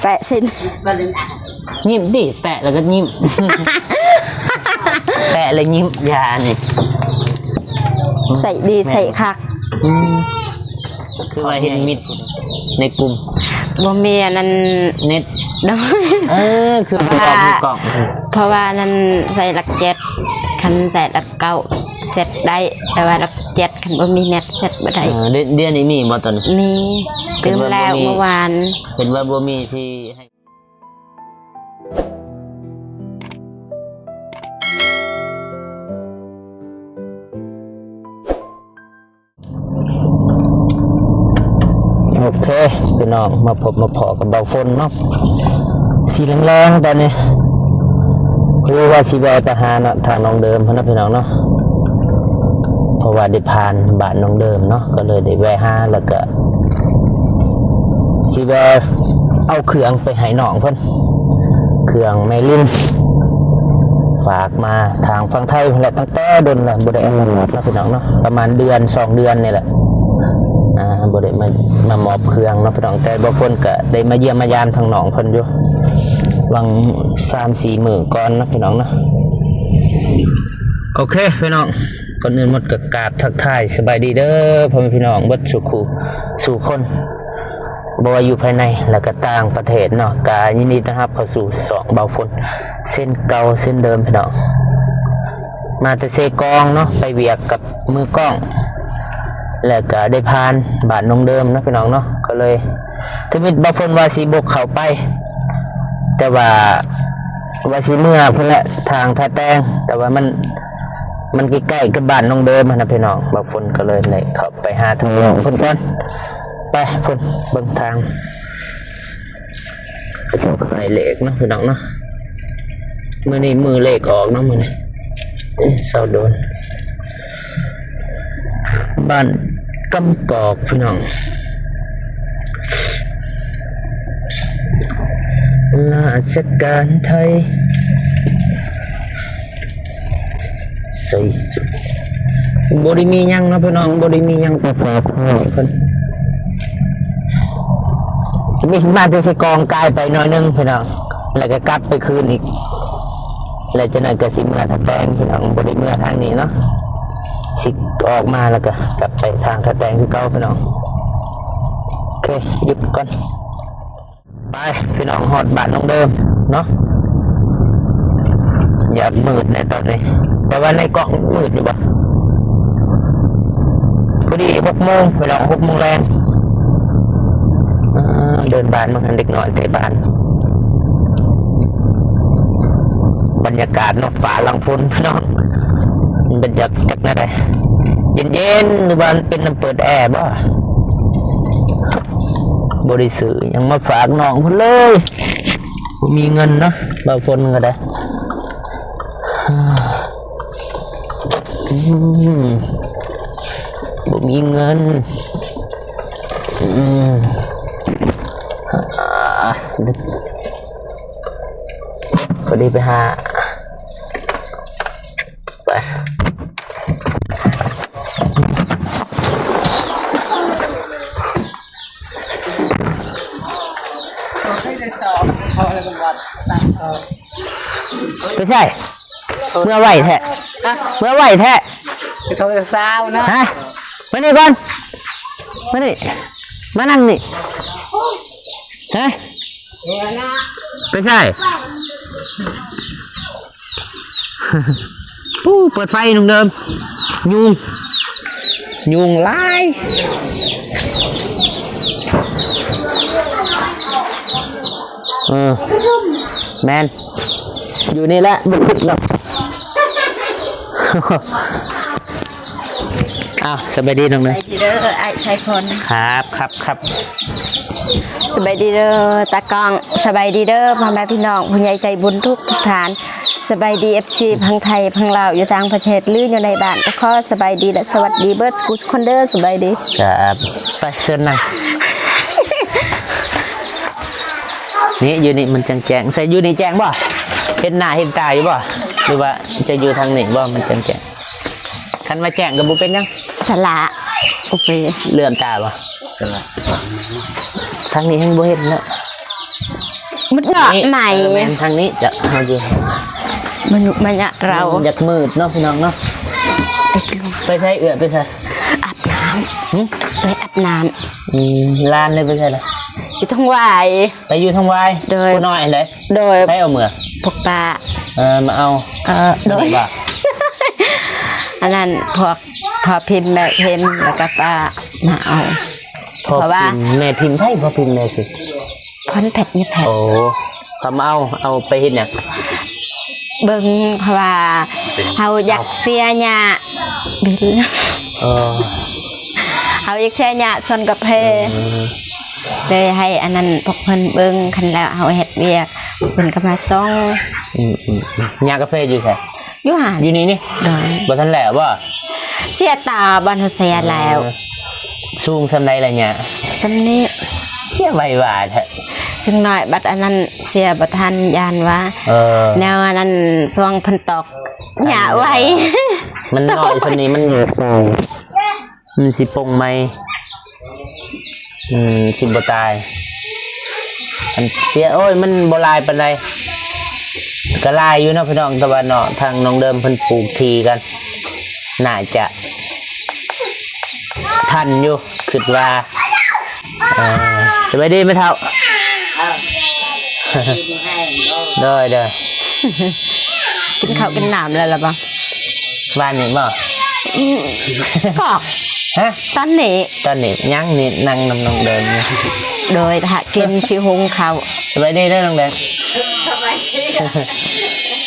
แปะสินยิ้มดิแปะแล้วก็ยิ้ม แปะเลยยิ้มยานี่ใส่ดีใส่คักคือว่าเห็นมิดในกลุ่มบ่มีอันนั้นเน็ตคือประกอบกล่องเพราะว่านั้นใส่หลักเจ็ดคันใส่หลักเก้าเสร็จได้แต่ว่าหลักเจ็ดคันบ่มีเน็ตเสร็จบ่ได้เดือนนี้มีบ่ตอนนี้มีเติมแล้วเมื่อวานเห็นว่าบ่มีที่ให้โอเคพี่น้องมาพบมาพอกับเบาฝนเนาะสีแรงๆตอนนี้คือว่าสีแวไปหาเนาะทางน้องเดิมพนะพี่น้องเนาะเพราะว่าได้ผ่านบ้านน้องเดิมเนาะก็เลยได้แวะหาแล้วก็สีแวเอาเครื่องไปให้น้องเพิ่นเครื่องไมลินฝากมาทางฝั่งไทยแหละตั้งแต่โดนละบ่ได้เอามาพี่น้องเนาะประมาณเดือน2 เดือนนี่แหละบ่ได้มามอบเครื่องเนาะพี่น้องแต่บ่ฝนก็ได้มาเยี่ยมมายามทางน้องเพิ่นอยู่วัง 3-4 มื้อก่อนนะพี่น้องเนาะโอเคพี่น้องก่อนอื่นหมดก็กราบทักทายสบายดีเด้อพ่อแม่พี่น้องเบิดสู่คนบ่ว่าอยู่ภายในและก็ต่างประเทศเนาะก็ยินดีต้อนรับเข้าสู่2เบาฝนเส้นเก่าเส้นเดิมพี่น้องมาแต่เซกองเนาะไปเวียกกับมือกล้องแล้วก็ได้ผ่านบ้านน้องเดิมนะพี่น้องเนาะก็เลยถึงมีบางคนว่าสีบกเข้าไปแต่ว่าสีเมื่อเพื่อทางท่าแตงแต่ว่ามันใกล้ๆกับบ้านน้องเดิมนะพี่น้องบางคนก็เลยเข้าไปหาทางน้องคนก่อนไปคนเบิ่งทางไข่เหล็กเนาะพี่น้องเนาะมือนี้มือเหล็กออกเนาะมือนี้เศร้าโดนบ้านกำกอกพี่น้องราชการไทยใส่สุดบริมียังนะพี่น้องบริมียังประกอบหน่อยคนมีมาจะใส่กองกายไปหน่อยนึงพี่น้องแล้วก็กลับไปคืนอีกแล้วจะนั่นก็สิเมื่อทางแตงพี่น้องบริเมื่อทางนี้เนาะสิออกมาแล้วก็กลับไปทางท่าแตงคือเก่าพี่น้องโอเคหยุดก่อนไปพี่น้องหอดบ้านน้องเดิมเนาะอย่ามืดในตอนนี้แต่ว่าในกล่องมืดอยู่ปะพอดี6 โมงพี่น้อง6 โมงแรงเดินบ้านมันเด็กน้อยเตะบ้านบรรยากาศนกฟ้าหลังฝนพี่น้องบรรยากาศนั่นแหละเย็นๆหรือว่าเป็นน้ำเปิดแอร์บ่บริสุทธิ์ยังมาฝากน้องคนเลยมีเงินเนาะบางคนก็ได้บ่มีเงินพอดีไปหาไปไม่ใช่เมื่อไหวแท้เมื่อไหวแท้เขาจะเศร้านะฮะมานี่ก่อนมานี่มานั่งนี่ฮะไม่ใช่เปิดไฟหนุ่มเดิมยุงไล่แมนอยู่นี่แหละบุกหรอกอ้าวสบายดีน้องเลยเด้อไอ้ชายคนครับสบายดีเด้อตากล้องสบายดีเด้อพ่อแม่พี่น้องผู้ใหญ่ใจบุญทุกฐานสบายดี FC พังไทยพังลาวอยู่ต่างประเทศลื่นอยู่ในบ้านก็ขอสบายดีและสวัสดีเบิร์ดสกูสคอนเดอร์สบายดีครับไปเชิญนั่งนี่อยู่นี่มันแจ้งใส่อยู่นี่แจ้งบ่เห็นหน้าเห็นตาอยู่บ่หรือว่าจะอยู่ทางนี้บ่มันแจ้งคันมาแจ้งกับบุเป็นยังสละโอเคเลื่อมตาบ่ทางนี้ยังบ่เห็นเนาะ มันเนาะไหน แม่นทางนี้จะเอาอยู่ มันอะเรา อยากมืดเนาะพี่น้องเนาะไปใช้ไปใช้ อาบน้ำไปอาบน้ ลานเลยไปใช่ละ ำอยู่ทั้งวาย ไปอยู่ทางวาย โดย ผู้น้อยเลย โดย ให้เอาเมื่อ พวกปลา มาเอา โดย บ่า อันนั้นพอพิมพ์แม่พิมพ์แล้วก็ป้ามาเอา พอ เพราะว่า พิมพ์แม่พิมพ์ไทยพอพิมพ์แม่คือ พ้นเผ็ดนี่เผ็ด โอ้เขามาเอาไปเห็นเนี่ย เบิ่งเพราะว่าเขาอยากเสียหญ้าบิน เออ เขาอยากเสียหญ้าชนกับเพเลยให้อันนั้นพวกเพิ่นเบิ่งคันแล้วเขาเฮ็ดเวียกเพิ่นก็มาส่ง ยากาแฟอยู่ใช่ อยู่หาน อยู่นี่นี่ โดย บ่ทันแหละว่า เสียตาบ้านเขาเสียแล้ว สูงสำไรอะไรเนี่ย สำนี้ เสียใบหวาดฮะ จึงน้อยบัดอันนั้นเสียบ่ทันยานว่า แนวอันนั้นสวงเพิ่นตอกหญ้าไว้ มันน้อยชนนี้มันมันสิปงไหมสิบ่ตายอันเสียโอ้ยมันบ่ลายปานใดก็ลายอยู่เนาะพี่น้องตะวันเนาะทางน้องเดิมเพิ่นปลูกทีกันน่าจะทันอยู่คิดว่าสบายดีไหมเท่าเด้อ กินข้าวกินน้ำแล้วล่ะบ่ บ้านนี่บ่ ก็ ฮะ ตอนนี้ ตอนนี้ยังนี่นั่งนำน้องเดินอยู่ โดยถ้ากินสิหุงข้าว สบายดีเด้อน้องเดิน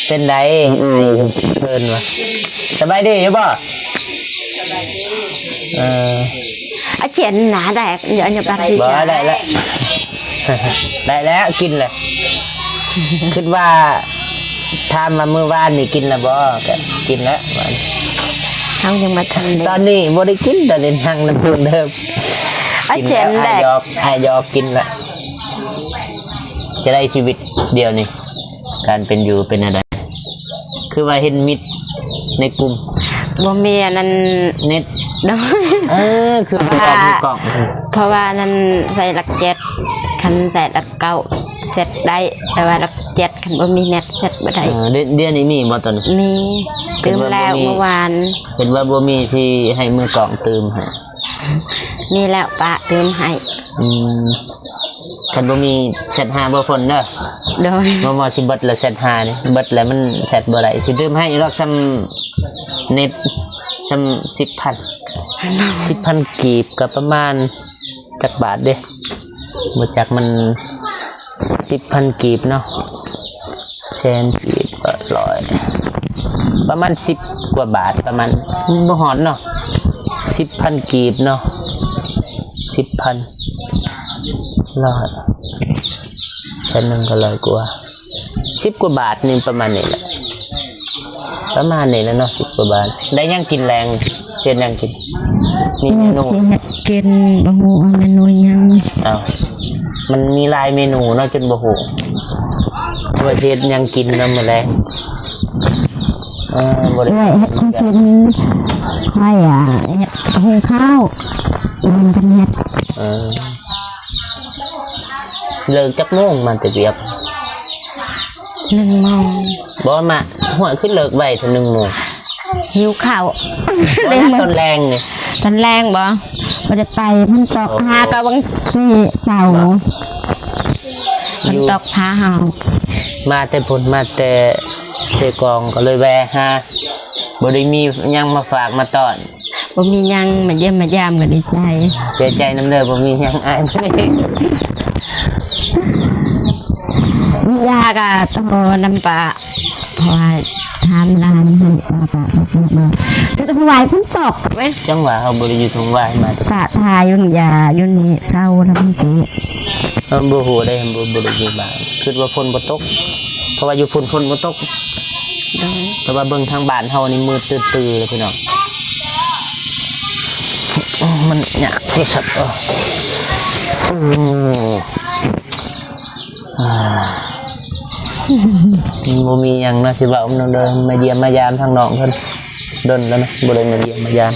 เป็นไรเพิ่นวะสบายดีอยู่บ่อาเจียนหนาแดกเดี๋ยวอย่าปฏิ บ่ จา ได้แล้ว ได้แล้วกินเลยคิดว่าทำมาเมื่อวานนี่กินแล้วบ่ก็กินแล้ววัน เขายังมาทันเลย ตอนนี้บ่ได้กินแต่เล่นทางน้ำเพิ่นเดิม อา กิน เจีย แล้ น ว แดก อายอกกินละจะได้ชีวิตเดียวนี่การเป็นอยู่เป็นอะไรคือว่าเห็นมิตรในกลุ่ม บ่มีอันนั้น เน็ต โดย คือว่ามีกล่อง เพราะว่านั้นใส่หลักเจ็ดคันใส่หลักเก้าเสร็จได้แต่ว่าหลักเจ็ดคันบ่มีเน็ตเสร็จบ่ได้ เดือนนี้มีบ่ตอนนี้ มีเติมแล้วเมื่อวาน เห็นว่าบ่มีที่ให้มือกล่องเติมฮะ มีแล้วปะเติมให้ คันบ่มีเซต5บ่พ้นเด้อ โดย บ่สิเบิดแล้วเซต5นี่เบิดแล้วมันเซตบ่ได้สิเติมให้รอกซ้ำเน็ตซ้ำ10,000กีบก็ประมาณจักบาทเด้บ่จักมัน10,000กีบเนาะแสนกีบก็100ประมาณ10กว่าบาทประมาณบ่ฮอดเนาะ10,000กีบเนาะ10,000แค่นึงก็100กว่า10กว่าบาทนี่ประมาณนี้แหละประมาณนี้แล้วเนาะ10กว่าบาทได้ยังกินแรงเช่นยังกินมีเมนู กินบ่ฮู้ว่าเมนูยัง อ้าวมันมีหลายเมนูเนาะจนบ่ฮู้ว่าเฮ็ดยังกินนำมื้อแลงบ่ได้ ด้วยเฮ็ดของกินค่อยเฮ็ดหุงข้าวมันกันเฮ็ด เลิกจักโมงมาแต่เบียบ 1 โมง บ่มาหัวขึ้นเลิกไว้ถึง1โมง หิวข้าว ได้ตอนแรงนี่ ตอนแรงบ่ได้ไปมันตอกพาก็บางทีเสาร์มันตอกพาเฮา มาแต่พุ่นมาแต่เสกองก็เลยแวะหาบ่ได้มีหยังมาฝากมาต้อน บ่มีหยังมาเยี่ยมมายามก็ดีใจ เสียใจน้ำเด้อบ่มีหยังอายบ่ได้ ยาก็ต้องน้ำปลาเพราะว่าทำร้านให้ปลามาจะต้องไหวฝนตกไหม จังหวะเฮาบ่ได้อยู่ทงวายมาแต่ ปลาทายยุ่งยายุ่งนี่เศร้าทำสิ บ่ฮู้ได้บ่ได้อยู่บ้านคิดว่าฝนบ่ตกเพราะว่าอยู่ฝนบ่ตก โดย แต่ว่าเบิ่งทางบ้านเฮานี่มืดตื้อๆเลยพี่น้องมันยากโทรศัพท์บ่มีหยังนะสิเว้าน้องเด้อมาเยี่ยมมายามทางน้องเพิ่นดนแล้วนะบ่ได้มาเยี่ยมมายาม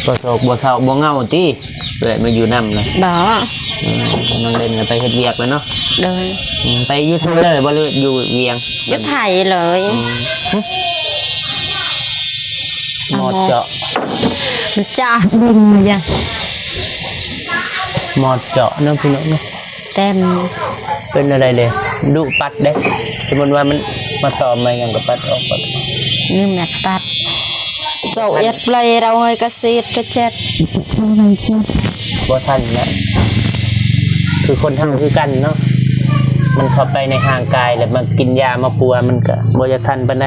บ่โศกบ่เศร้าบ่เหงาติเลยมาอยู่นำนะ บ่ น้องเล่นก็ไปเฮ็ดเวียกแล้วเนาะ โดย ไปอยู่ทางเลยบ่เลยอยู่เวียง ยุไทยเลย หมอดเจาะ มันจ้าบึงอย่าง หมอดเจาะเนาะพี่น้องเนาะ เต็ม เป็นอะไรเลยดุปัดเด้สมมติว่ามันมาตอมมาอย่างกับปัดออกปัด นี่แมตตัดโจยัดเปลยเราให้กระซีดกระเจ็ด บ่ทันนะคือคนทำคือกันเนาะมันเข้าไปในห่างกายแล้วมากินยามาปัวมันก็บ่จะทันปานใด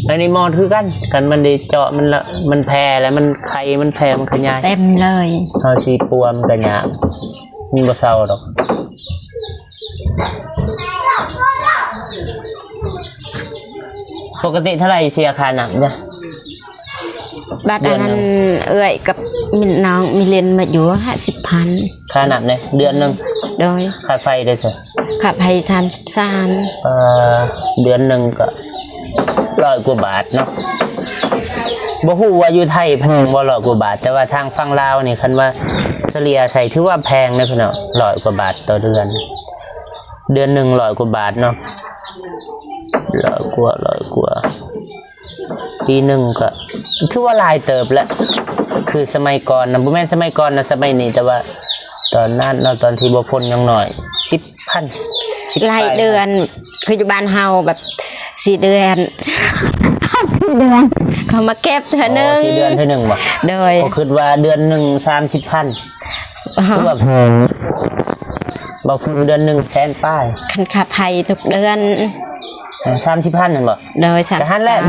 อันนี้หมอดคือกันมันได้เจาะมันละมันแพ้แล้วมันไข้มันแพ้มันขยาย เต็มเลย เฮาสิปัวมันก็ยากมันบ่เศร้าดอกปกติเท่าไหร่เสียค่าหนังจ้ะ บัตรอันนั้นเอ่ยกับมินน้องมีเรียนมาอยู่50,000 ค่าหนังเนี่ยเดือนหนึง โดย ค่าไฟได้ซะ ขับให้33 เดือนหนึ่งก็100 กว่าบาทเนาะบ่ฮู้ว่าอยู่ไทยแพงบ่100 กว่าบาทแต่ว่าทางฝั่งลาวนี่คันว่าเฉลี่ยใส่ถือว่าแพงนะพี่น้อง100 กว่าบาทต่อเดือนเดือนหนึ่ง100 กว่าบาทเนาะ100 กว่าปีหนึ่งก็ถือว่าหลายเติบแล้วคือสมัยก่อนนะบ่แม่นสมัยก่อนนะสมัยนี้แต่ว่าตอนนั้นเนาะตอนที่บ่พ้นยังน้อย 10,000 รายเดือนคืออยู่บ้านเฮาแบบ4 เดือน4 เดือนเขามาเก็บเธอนึง 4 เดือนเท่านึงบ่ โดย ก็คิดว่าเดือนหนึง30,000คือว่าแพงบ่ฟุ้นเดือนหนึงแสนป้าย คันขับให้ทุกเดือน 30,000นั่นบ่ โดย แต่หันแหละ30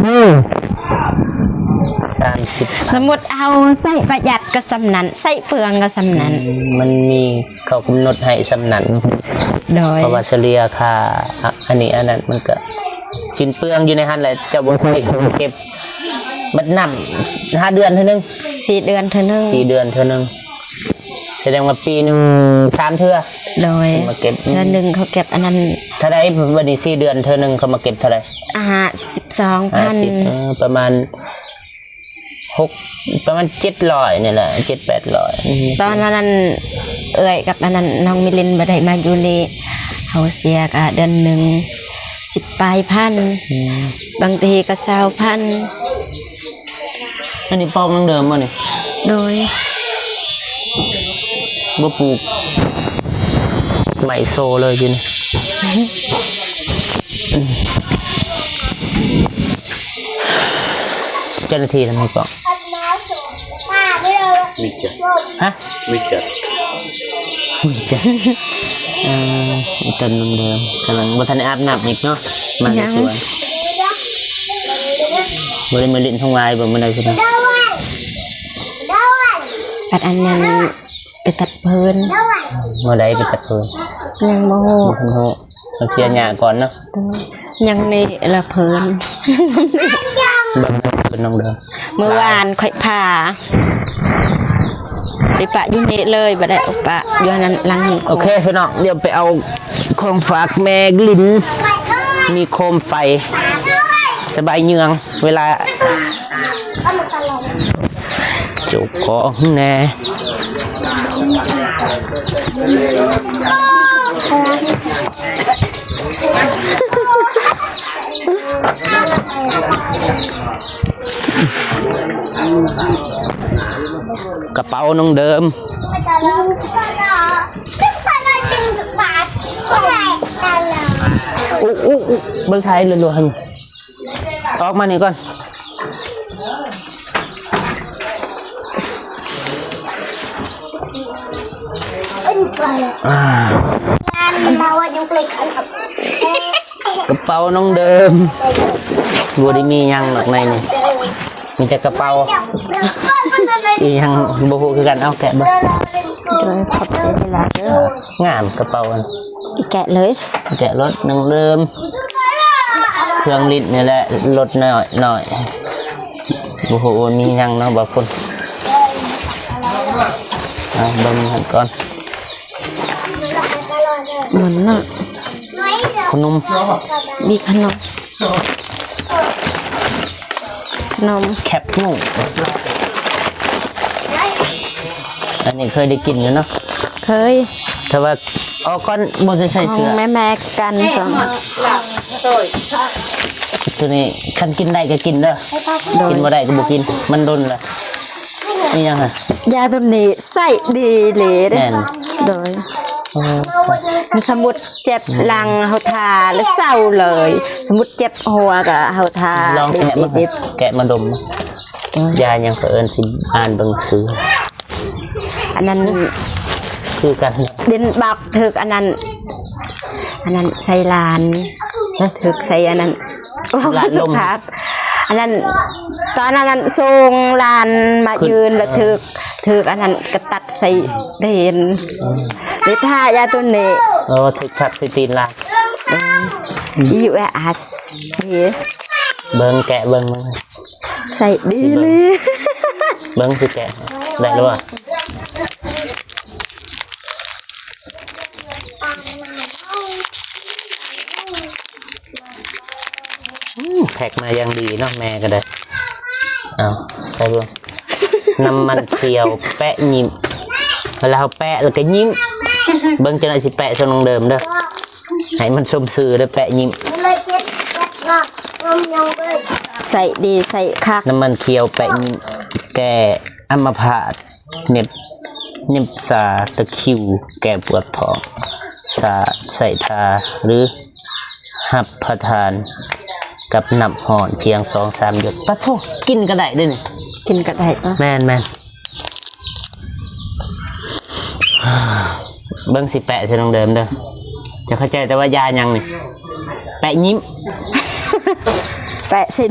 สมมุติเอาใส่ประหยัดก็สำนั้นใส่เปลืองก็สำนั้น มันมีเขากำหนดให้สำนัน โดย เพราะว่าเฉลี่ยค่าอันนี้อันนั้นมันก็สิ้นเปลืองอยู่ในหันแหละจะบ่ใส่เก็บบัดนำ5 เดือนเท่านึง 4 เดือนเธอนึง 4 เดือนเท่านึงแสดงว่าปีหนึง3 เทื่อ โดย มาเก็บ เดือนหนึ่งเขาเก็บอันนั้น เท่าไรวันนี้4 เดือนเท่านึงเขามาเก็บเท่าไร 12,000 ประมาณ6ประมาณ700นี่แหละ700-800 ตอนนั้นเอ่ยกับอันนั้นน้องมิลินบ่ได้มาอยู่นี่เขาเสียก็เดือนหนึ่ง10 ปลายพันบางทีก็20,000 อันนี้ปอกเดิมบ่นี่ โดย บ่ปลูกไม้โซเลยอยู่นี่เจ้าหน้าที่ทำไมปอกวิจัดฮะวิจัดต้นเดิมกำลังบ่ทันได้อาบน้ำอีกเนาะมาในสวนบ่ได้มาเล่นท้องลายบ่มื้อใดสินะ ปัดอันนั้นไปตัดเพลิน เมื่อใดไปตัดเพิ่น ยังโมโห บ่ทันฮู้ต้องเสียหญ้าก่อนเนาะ ยังนี่ละเพลิน เบิ่งเป็นน้องเดิม เมื่อวานค่อยผ่าไปปะอยู่นี่เลยบ่ได้เอาปะอยู่อันนั้นหลังหิ้ง โอเคพี่น้องเดี๋ยวไปเอาของฝากแม่กลินมีโคมไฟสบายเยืองเวลาจุกของแน่กระเป๋าน้องเดิมอุ๊เบิ่งไทยรัวๆให้ออกมานี่ก่อนกระเป๋าน้องเดิมบัวได้มียังหรอกในนี่มีแต่กระเป๋าอียังบ่ฮู้คือกันเอาแกะเบิ่ง โดยขอบใจเวลาเด้อง ามกระเป๋าอัน อีแกะเลย แกะรถน้องเดิมเครื่องลิ้นนี่แหละลดหน่อยบ่ฮู้ว่ามียังเนาะบ่คนเบิ่งกันก่อน เหมือนน่ะ ขนม มีขนม แคปหมูอันนี้เคยได้กินอยู่เนาะ เคย แต่ว่าอ๋อก้อนบนจะใส่ ขอ เสื้ ง อ แม่กันสอง ตัวนี้คันกินได้ก็กินเด้อกินบ่ได้ก็บ่กินมันดนละนี่ยังฮะ ยาตัวนี้ใส่ดีเลยเด้ แน่น โดยมันสมมุดเจ็บหลังเฮาทาแล้วเศร้าเลย สมมุดเจ็บหัวก็เฮาทา ลองแกะมา ดิบ แกะมาดมยายังเอิญสิอ่านเบิ่งซื้อ ๆอันนั้น คือกัน ดินบักถึกอันนั้นใส่ลานถึกใส่อันนั้นสุภาพอันนั้นตอนนั้นทรงลานมายืนแล้วถึกอันนั้นก็ตัดใส่เดนหรือท่ายาตัวนี้ โอ้ถึกทักสิตีนลา อยู่อาสดี เบิ่งแกะเบิ่งมึง ใส่ดีเลย เบิ่งสิแกะได้หรือเปล่าแพ็กมายังดีเนาะแม่ก็ได้เอาใส่เบิ่งน้ำมันเคียวแปะยิ้มเวลาเขาแปะแล้วก็ยิ้มเบิ่งจะได้สิแปะทรงเดิมเด้อให้มันสมซื่อเด้อแปะยิ้ม ใส่ดีใส่คัก น้ำมันเคียวแปะยิ้มแก้อัมพาตเน็บสาตะคริวแก้ปวดท้องสาใส่ทาหรือหับประทานกับน้ำห่อนเพียง 2-3 หยดปะโถกินก็ได้ด้วยนี่ กินก็ได้ปะ แม่นเบิ้งสิแปะใช่ตรงเดิมเด้อจะเข้าใจแต่ว่ายายังนี่แปะยิ้ม แปะสิน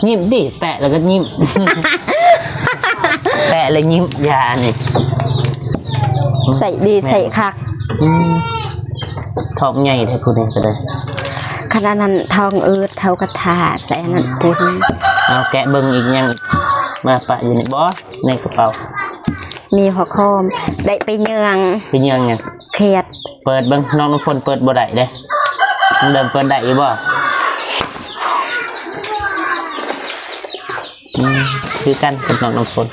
ยิ้มดิแปะแล้วก็ยิ้ม แปะแล้วยิ้มยานี่ ใส่ดีใส่คัก ท้องใหญ่แท้คุณเองก็ได้ ขนาดนั้นทองเท่ากระทาใส่อันนั้นเต็ม เอาแกะเบิ้งอีกยังอีกมาปะอยู่ในบอสในกระเป๋า มีหัวโคมได้ไปเนือง เป็นยังไง เขียด เปิดเบิ้งน้องน้ำฝนเปิดบ่ได้เด้มันเดิมเปิดได้อีกบ่คือกันกับน้องน้ำฝน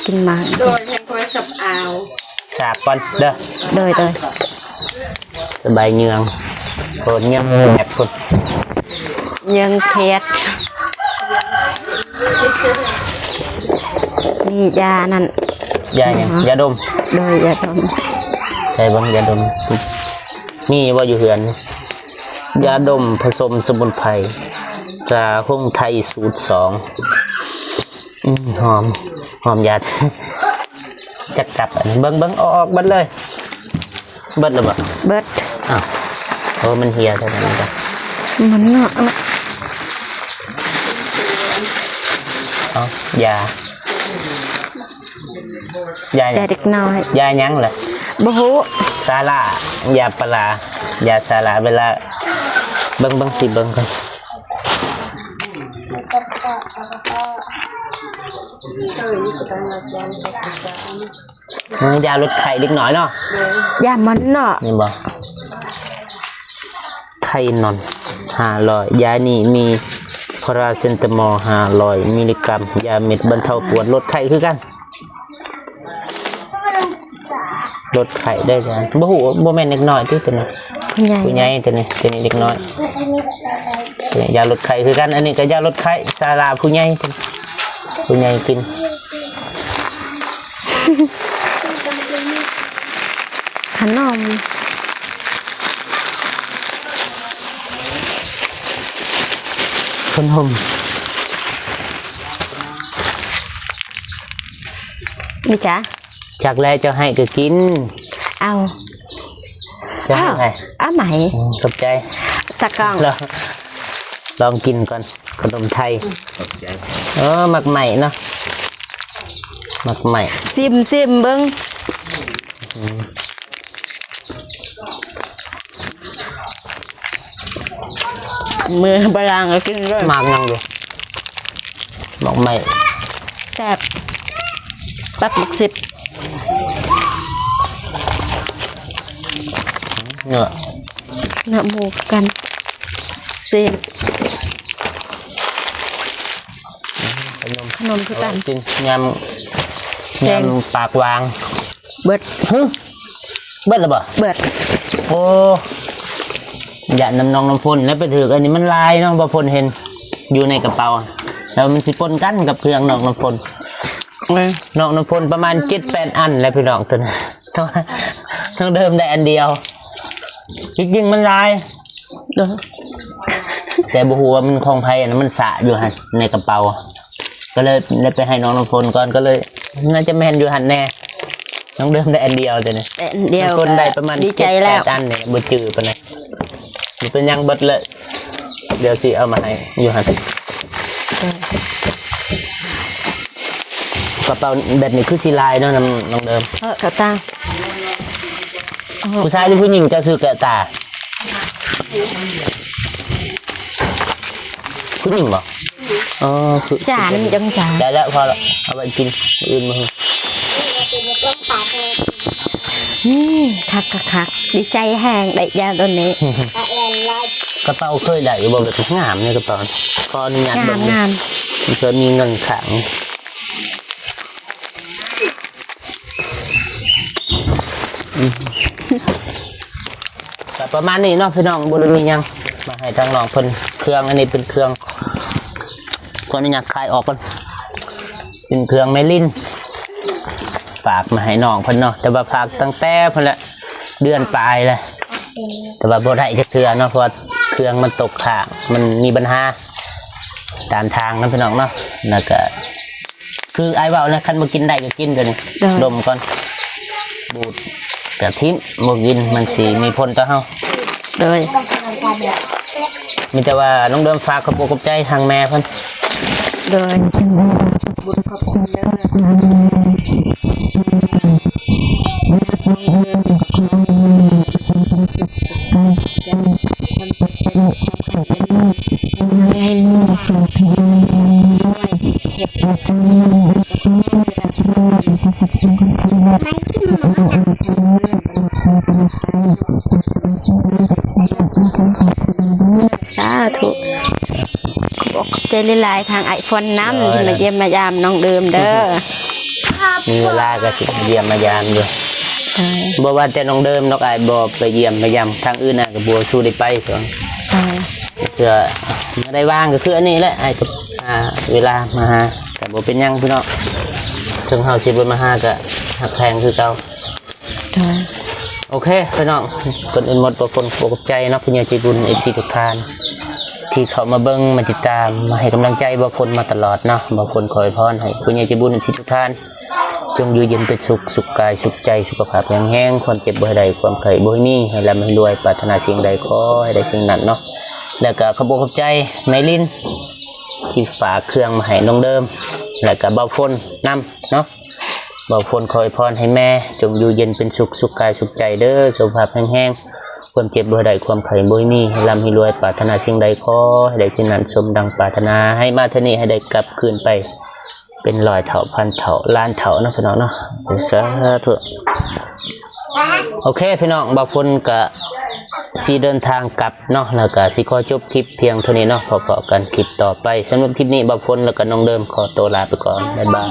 กินมา สาบก่อนเด้อ โดย สบายเนืองโคตรเงียบแบบคน เนืองเขียดนี่ยานั่น ยาเนี่ยยาดม โดยยาดม ใช่บ้างยาดมนี่ว่าอยู่เหือนยาดมผสมสมุนไพรตราห้องไทยสูตร 2หอมยา จักกลับอันเบิ้งออกเบิ้เลยเบิ้เลยบ่ เบิด อ้าวโอ้มันเหี่ยแต่มันก็ มันเนาะ เอายา ยาเด็กน้อย ยายังเหรอ บ่ฮู้ ซาลายาปลายาซาลาเวลาเบิ้งสิเบิ้งกันยาลดไข่เล็กน้อยเนาะ ยามันเนาะ นี่บอกไทนอน500ยานี่มีพาราเซนตามอล500มิลลิกรัมยาเม็ดบรรเทาปวดลดไข้คือกันลดไข้ได้กันบ่ฮู้บ่แม่นเล็กน้อยติตัวนี้ ผู้ใหญ่ ตัวนี้เล็กน้อยยาลดไข้คือกันอันนี้ก็ยาลดไข้ซาลาผู้ใหญ่กิน ขนม ขนม นี่จ้ะ จากแรกจะให้ก็กิน เอา จะให้ไง เอาไหม ขอบใจ ตะกล้อง ลองกินก่อนขนมไทยหมักใหม่เนาะหมักใหม่ ซิมเบิ้งมือบลางก็กินด้วย หมักยังอยู่หมักใหม่ แซ่บปัก10 เนื้อ หน้าหมูกันซิมขนมคือกัน กินยำปากวาง เบิด ฮึเบิดแล้วบ่ เบิด โอ้อย่าน้ำนองน้ำฝนแล้วไปถืออันนี้มันลายเนาะบ่ฝนเห็นอยู่ในกระเป๋าแล้วมันสิปนกันกับเครื่องนอกน้ำฝนนอกน้ำฝนประมาณ7-8 อันแล้วพี่น้องตัวนั้นต้องเดิมได้อันเดียวจริงๆมันลายแต่บ่ฮู้ว่ามันของไผอันนั้นมันสะอยู่หั่นในกระเป๋าก็เลยได้ไปให้น้องน้ำฝนก่อนก็เลยน่าจะแม่นอยู่หั่นแน่ต้องเดิมได้อันเดียวแต่เนี่ย แต่อันเดียว คนได้ประมาณ ดีใจแล้ว 7-8 อันเนี่ยบ่จื้อปานใดมันเป็นยังเบิดเลยเดี๋ยวสิเอามาให้อยู่หั่นกระเป๋าแบบนี้คือสีลายเนาะน้องเดิม กระตัง ผู้ชายหรือผู้หญิงจะซื้อแกะตาผู้หญิงบ่อ๋อคือ จานมันจังจาน ได้แล้วพอละเอาไปกินอื่นมา คักดีใจแห้งได้ยาตัวนี้ กระเป๋าเคยได้อยู่บ่แบบงามเนี่ยกระเป๋าขออนุญาต งาม เบิ่ งาม มันเคยมีเงินขังแต่ประมาณนี้เนาะพี่น้องบ่ได้มีหยังมาให้ทางน้องเพิ่นเครื่องอันนี้เป็นเครื่องขออนุญาตคลายออกก่อนเป็นเครื่องเมลินฝากมาให้น้องเพิ่นเนาะแต่ว่าฝากตั้งแต่เพิ่นละเดือนปลายเลยแต่ว่าบ่ได้จักเทื่อเนาะเพราะว่าเครื่องมันตกข้างมันมีปัญหาตามทางนะพี่น้องเนาะแล้วก็คือไอ้เว้านะคันบ่กินได้ก็กินตัวนี้ดมก่อนบูดกระทิมบ่กินมันสิมีผลต่อเฮา โดย มีแต่ว่าน้องเดิมฝากขอบคุณขอบใจทางแม่เพิ่น โดย สาธุบอกใจหลายๆทางไอโฟนน้ำที่มาเยี่ยมมายามน้องเดิมเด้อ มีเวลาก็สิเยี่ยมมายามอยู่บ่ว่าแต่น้องเดิมน้องอายบ่ไปเยี่ยมมายามทางอื่นน่ะก็บ่สู้ได้ไปซั่นเพื่อไม่ได้ว่างก็คืออันนี้แหละอ้ายก็เวลามาหาแต่บ่เป็นหยังพี่น้องถึงเฮาสิบ่มาหาก็หักแพงคือเก่าโอเคพี่น้องคนอื่นหมดบ่คนบ่กบใจเนาะผู้ใหญ่ใจบุญอีกทุกท่านที่เขามาเบิ่งมาติดตามมาให้กำลังใจบ่คนมาตลอดเนาะบ่คนขอให้พรให้ผู้ใหญ่ใจบุญอีกทุกท่านจงอยู่เย็นเป็นสุขสุขกายสุขใจสุขภาพแข็งแรงความเจ็บบ่ให้ได้ความไข้บ่ให้มีให้ร่ำให้รวยปรารถนาสิ่งใดขอให้ได้สิ่งนั้นเนาะแล้วก็ขอบคุณขอบใจแม่ลินที่ฝากเครื่องมาให้น้องเดิมแล้วก็เบาฝนนํเนาะเบาฝนขอให้พรให้แม่จงอยู่เย็นเป็นสุขสุขกายสุขใจเด้อสุขภาพแข็งแรงความเจ็บบ่ให้ได้ความไข้บ่ให้มีให้ร่ำให้รวยปรารถนาสิ่งใดขอให้ได้สิ่งนั้นสมดังปรารถนาให้มาเท่านี้ให้ได้กลับคืนไปเป็นร้อยเท่าพันเท่าล้านเท่านะพี่น้องเนาะสาธุโอเคพี่น้องบางคนก็สิเดินทางกลับเนาะแล้วก็สิขอจบคลิปเพียงเท่านี้เนาะพอๆกันคลิปต่อไปสำหรับคลิปนี้บางคนแล้วก็น้องเดิมขอตัวลาไปก่อนบ๊ายบาย